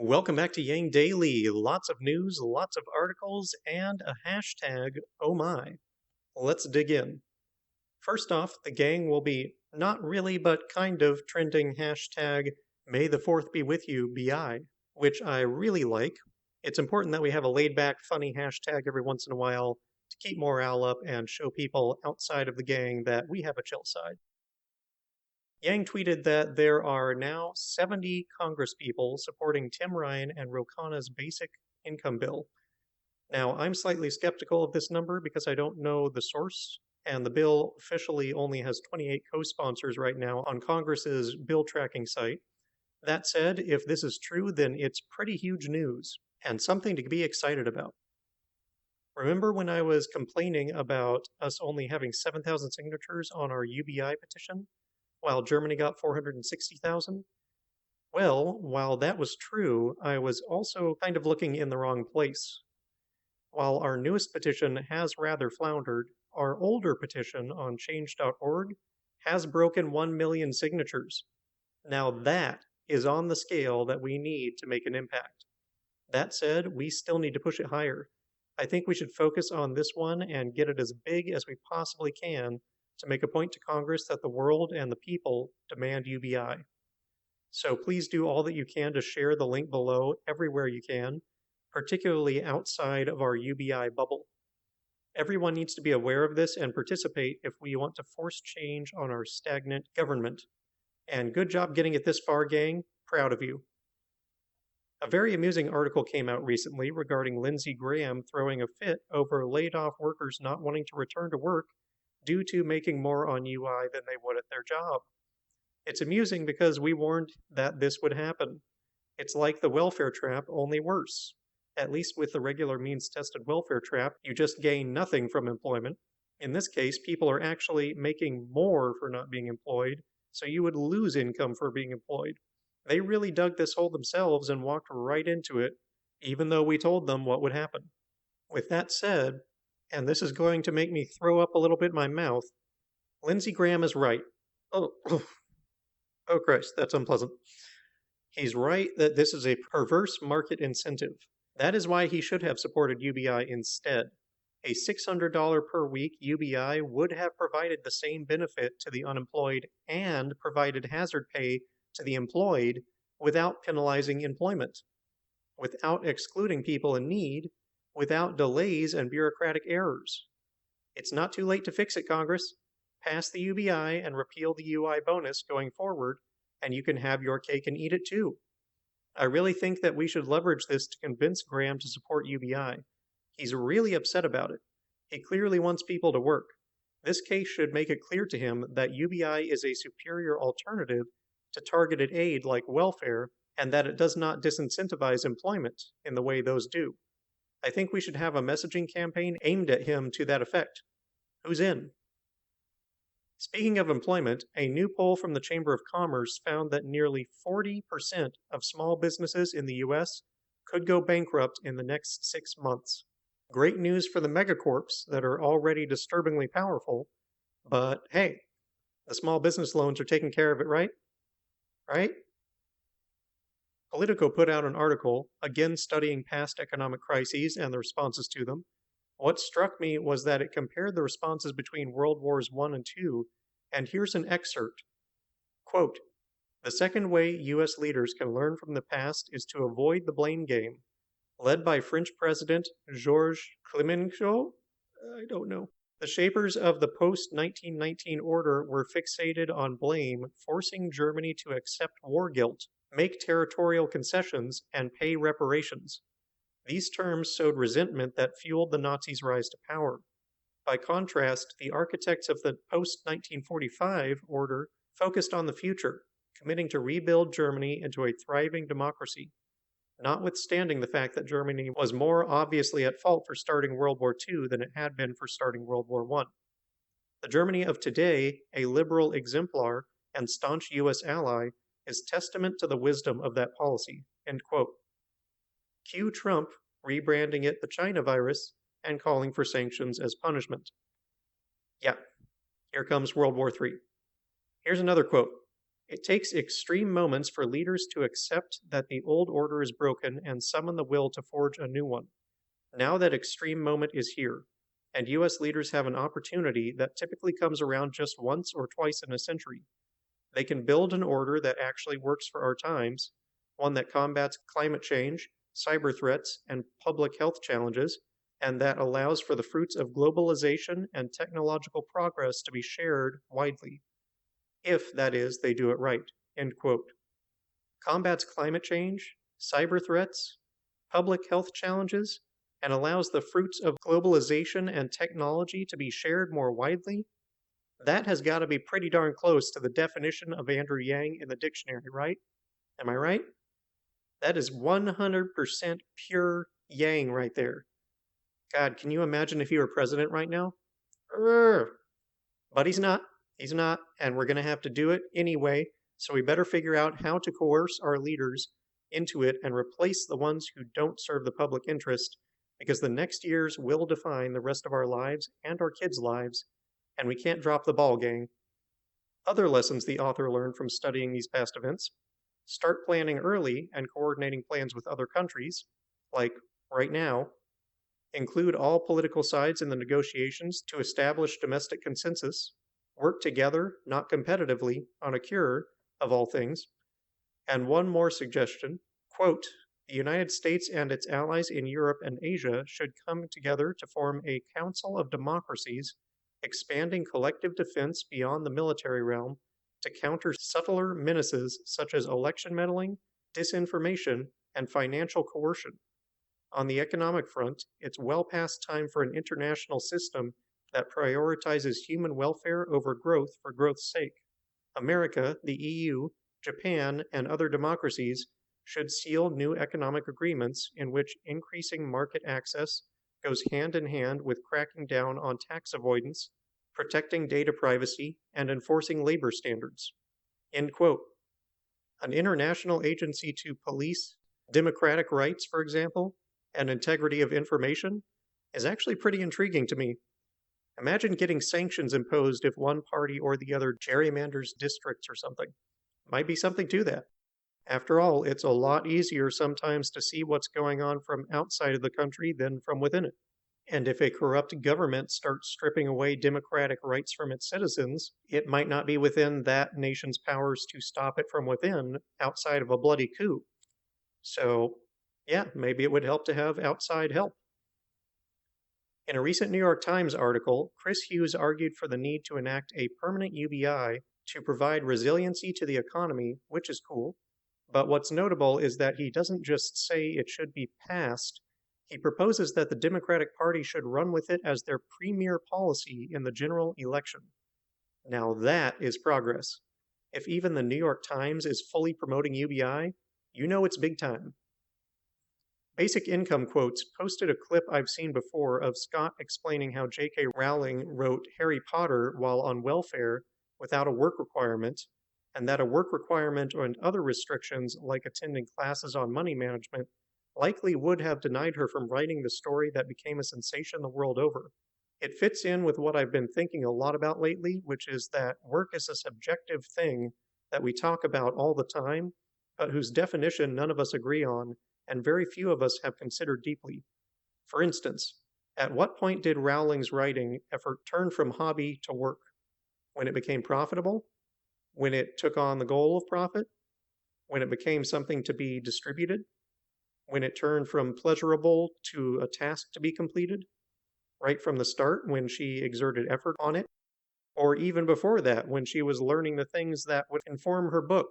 Welcome back to Yang Daily. Lots of news, lots of articles, and a hashtag, oh my. Let's dig in. First off, the gang will be not really but kind of trending hashtag May the 4th be with you, BI, which I really like. It's important that we have a laid back, funny hashtag every once in a while to keep morale up and show people outside of the gang that we have a chill side. Yang tweeted that there are now 70 congresspeople supporting Tim Ryan and Ro Khanna's basic income bill. Now, I'm slightly skeptical of this number because I don't know the source, and the bill officially only has 28 co-sponsors right now on Congress's bill tracking site. That said, if this is true, then it's pretty huge news and something to be excited about. Remember when I was complaining about us only having 7,000 signatures on our UBI petition, while Germany got 460,000? Well, while that was true, I was also kind of looking in the wrong place. While our newest petition has rather floundered, our older petition on change.org has broken 1 million signatures. Now that is on the scale that we need to make an impact. That said, we still need to push it higher. I think we should focus on this one and get it as big as we possibly can to make a point to Congress that the world and the people demand UBI. So please do all that you can to share the link below everywhere you can, particularly outside of our UBI bubble. Everyone needs to be aware of this and participate if we want to force change on our stagnant government. And good job getting it this far, gang. Proud of you. A very amusing article came out recently regarding Lindsey Graham throwing a fit over laid-off workers not wanting to return to work due to making more on UI than they would at their job. It's amusing because we warned that this would happen. It's like the welfare trap, only worse. At least with the regular means-tested welfare trap, you just gain nothing from employment. In this case, people are actually making more for not being employed, so you would lose income for being employed. They really dug this hole themselves and walked right into it, even though we told them what would happen. With that said, and this is going to make me throw up a little bit in my mouth, Lindsey Graham is right. Oh Christ, that's unpleasant. He's right that this is a perverse market incentive. That is why he should have supported UBI instead. A $600 per week UBI would have provided the same benefit to the unemployed and provided hazard pay to the employed without penalizing employment, without excluding people in need, without delays and bureaucratic errors. It's not too late to fix it, Congress. Pass the UBI and repeal the UI bonus going forward, and you can have your cake and eat it too. I really think that we should leverage this to convince Graham to support UBI. He's really upset about it. He clearly wants people to work. This case should make it clear to him that UBI is a superior alternative to targeted aid like welfare, and that it does not disincentivize employment in the way those do. I think we should have a messaging campaign aimed at him to that effect. Who's in? Speaking of employment, a new poll from the Chamber of Commerce found that nearly 40% of small businesses in the US could go bankrupt in the next 6 months. Great news for the megacorps that are already disturbingly powerful, but hey, the small business loans are taking care of it, right? Right? Politico put out an article, again studying past economic crises and the responses to them. What struck me was that it compared the responses between World Wars I and II, and here's an excerpt. Quote, "The second way US leaders can learn from the past is to avoid the blame game. Led by French President Georges Clemenceau, I don't know. The shapers of the post-1919 order were fixated on blame, forcing Germany to accept war guilt, make territorial concessions, and pay reparations. These terms sowed resentment that fueled the Nazis' rise to power. By contrast, the architects of the post-1945 order focused on the future, committing to rebuild Germany into a thriving democracy. Notwithstanding the fact that Germany was more obviously at fault for starting World War II than it had been for starting World War I. The Germany of today, a liberal exemplar and staunch US ally, is testament to the wisdom of that policy." End quote. Cue Trump rebranding it the China virus and calling for sanctions as punishment. Yeah, here comes World War III. Here's another quote. It takes extreme moments for leaders to accept that the old order is broken and summon the will to forge a new one. Now that extreme moment is here, and US leaders have an opportunity that typically comes around just once or twice in a century. They can build an order that actually works for our times, one that combats climate change, cyber threats, and public health challenges, and that allows for the fruits of globalization and technological progress to be shared widely. If, that is, they do it right. End quote. Combats climate change, cyber threats, public health challenges, and allows the fruits of globalization and technology to be shared more widely. That has got to be pretty darn close to the definition of Andrew Yang in the dictionary, right? Am I right? That is 100% pure Yang right there. God, can you imagine if he were president right now? But he's not. He's not, and we're going to have to do it anyway, so we better figure out how to coerce our leaders into it and replace the ones who don't serve the public interest, because the next years will define the rest of our lives and our kids' lives, and we can't drop the ball, gang. Other lessons the author learned from studying these past events: start planning early and coordinating plans with other countries, like right now. Include all political sides in the negotiations to establish domestic consensus. Work together, not competitively, on a cure, of all things. And one more suggestion, quote, the United States and its allies in Europe and Asia should come together to form a Council of Democracies, expanding collective defense beyond the military realm to counter subtler menaces such as election meddling, disinformation, and financial coercion. On the economic front, it's well past time for an international system that prioritizes human welfare over growth for growth's sake. America, the EU, Japan, and other democracies should seal new economic agreements in which increasing market access goes hand in hand with cracking down on tax avoidance, protecting data privacy, and enforcing labor standards. End quote. An international agency to police democratic rights, for example, and integrity of information is actually pretty intriguing to me. Imagine getting sanctions imposed if one party or the other gerrymanders districts or something. Might be something to that. After all, it's a lot easier sometimes to see what's going on from outside of the country than from within it. And if a corrupt government starts stripping away democratic rights from its citizens, it might not be within that nation's powers to stop it from within outside of a bloody coup. So, yeah, maybe it would help to have outside help. In a recent New York Times article, Chris Hughes argued for the need to enact a permanent UBI to provide resiliency to the economy, which is cool. But what's notable is that he doesn't just say it should be passed, he proposes that the Democratic Party should run with it as their premier policy in the general election. Now that is progress. If even the New York Times is fully promoting UBI, you know it's big time. Basic Income Quotes posted a clip I've seen before of Scott explaining how J.K. Rowling wrote Harry Potter while on welfare without a work requirement, and that a work requirement and other restrictions, like attending classes on money management, likely would have denied her from writing the story that became a sensation the world over. It fits in with what I've been thinking a lot about lately, which is that work is a subjective thing that we talk about all the time, but whose definition none of us agree on, and very few of us have considered deeply. For instance, at what point did Rowling's writing effort turn from hobby to work? When it became profitable? When it took on the goal of profit? When it became something to be distributed? When it turned from pleasurable to a task to be completed? Right from the start, when she exerted effort on it? Or even before that, when she was learning the things that would inform her book,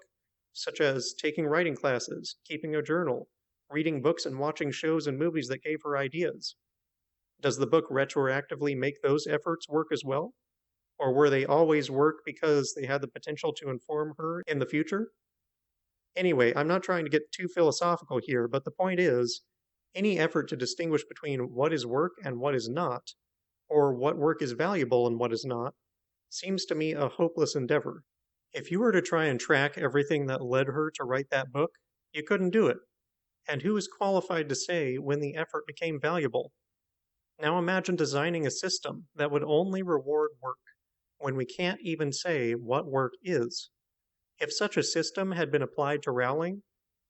such as taking writing classes, keeping a journal, reading books and watching shows and movies that gave her ideas? Does the book retroactively make those efforts work as well? Or were they always work because they had the potential to inform her in the future? Anyway, I'm not trying to get too philosophical here, but the point is, any effort to distinguish between what is work and what is not, or what work is valuable and what is not, seems to me a hopeless endeavor. If you were to try and track everything that led her to write that book, you couldn't do it. And who is qualified to say when the effort became valuable? Now imagine designing a system that would only reward work when we can't even say what work is. If such a system had been applied to Rowling,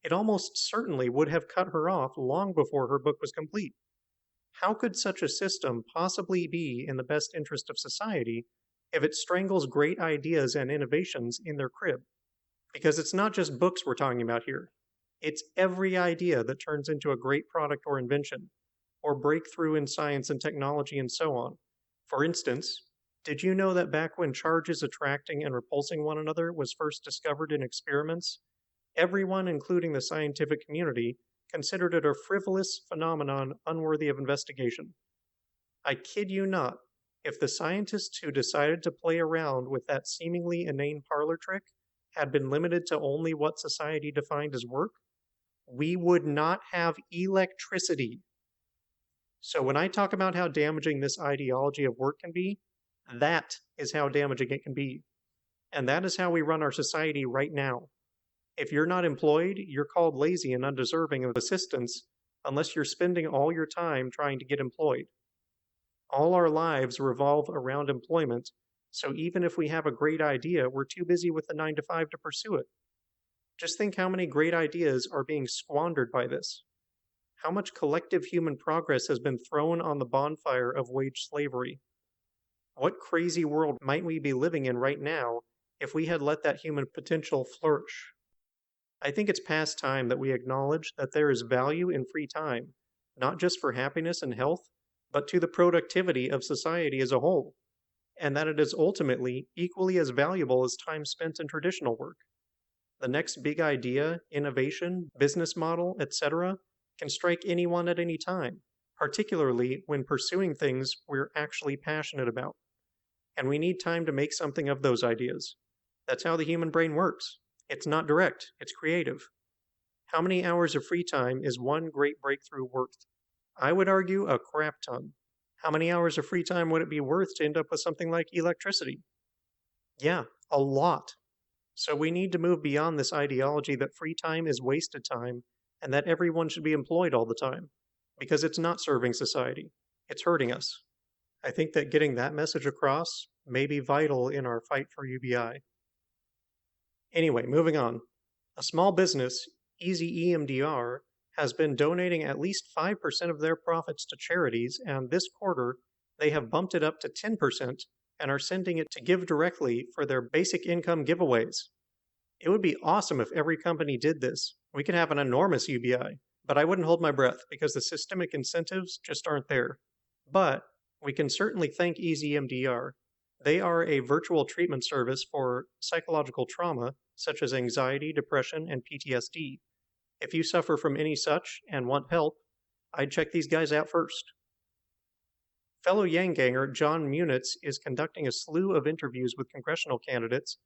it almost certainly would have cut her off long before her book was complete. How could such a system possibly be in the best interest of society if it strangles great ideas and innovations in their crib? Because it's not just books we're talking about here. It's every idea that turns into a great product or invention, or breakthrough in science and technology and so on. For instance, did you know that back when charges attracting and repulsing one another was first discovered in experiments, everyone, including the scientific community, considered it a frivolous phenomenon unworthy of investigation? I kid you not, if the scientists who decided to play around with that seemingly inane parlor trick had been limited to only what society defined as work, we would not have electricity. So when I talk about how damaging this ideology of work can be, that is how damaging it can be. And that is how we run our society right now. If you're not employed, you're called lazy and undeserving of assistance unless you're spending all your time trying to get employed. All our lives revolve around employment, so even if we have a great idea, we're too busy with the 9 to 5 to pursue it. Just think how many great ideas are being squandered by this. How much collective human progress has been thrown on the bonfire of wage slavery? What crazy world might we be living in right now if we had let that human potential flourish? I think it's past time that we acknowledge that there is value in free time, not just for happiness and health, but to the productivity of society as a whole, and that it is ultimately equally as valuable as time spent in traditional work. The next big idea, innovation, business model, etc., can strike anyone at any time, particularly when pursuing things we're actually passionate about. And we need time to make something of those ideas. That's how the human brain works. It's not direct, it's creative. How many hours of free time is one great breakthrough worth? I would argue a crap ton. How many hours of free time would it be worth to end up with something like electricity? Yeah, a lot. So we need to move beyond this ideology that free time is wasted time and that everyone should be employed all the time, because it's not serving society. It's hurting us. I think that getting that message across may be vital in our fight for UBI. Anyway, moving on. A small business, Easy EMDR, has been donating at least 5% of their profits to charities, and this quarter they have bumped it up to 10% and are sending it to Give Directly for their basic income giveaways. It would be awesome if every company did this. We could have an enormous UBI, but I wouldn't hold my breath because the systemic incentives just aren't there. But we can certainly thank Easy EMDR. They are a virtual treatment service for psychological trauma, such as anxiety, depression, and PTSD. If you suffer from any such and want help, I'd check these guys out first. Fellow Yang-ganger John Munitz is conducting a slew of interviews with congressional candidates.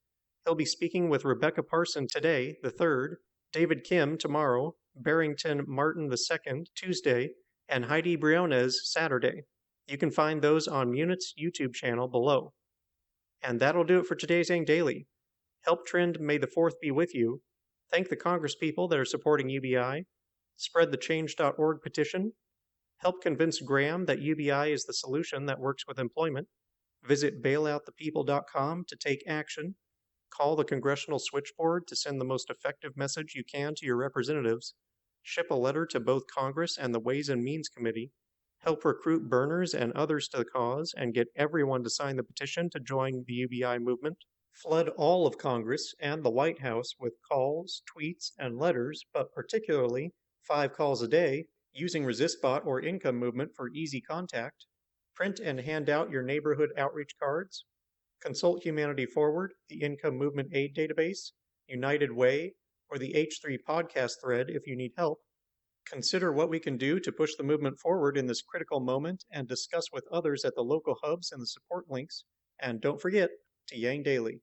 He'll be speaking with Rebecca Parson today, the 3rd, David Kim tomorrow, Barrington Martin II Tuesday, and Heidi Briones Saturday. You can find those on Munitz's YouTube channel below. And that'll do it for today's Yang Daily. Help trend May the 4th be with you. Thank the congresspeople that are supporting UBI. Spread the change.org petition. Help convince Graham that UBI is the solution that works with employment. Visit bailoutthepeople.com to take action. Call the congressional switchboard to send the most effective message you can to your representatives. Ship a letter to both Congress and the Ways and Means Committee. Help recruit burners and others to the cause and get everyone to sign the petition to join the UBI movement. Flood all of Congress and the White House with calls, tweets, and letters, but particularly 5 calls a day, using ResistBot or Income Movement for easy contact. Print and hand out your neighborhood outreach cards. Consult Humanity Forward, the Income Movement Aid Database, United Way, or the H3 podcast thread if you need help. Consider what we can do to push the movement forward in this critical moment and discuss with others at the local hubs and the support links. And don't forget to Yang Daily.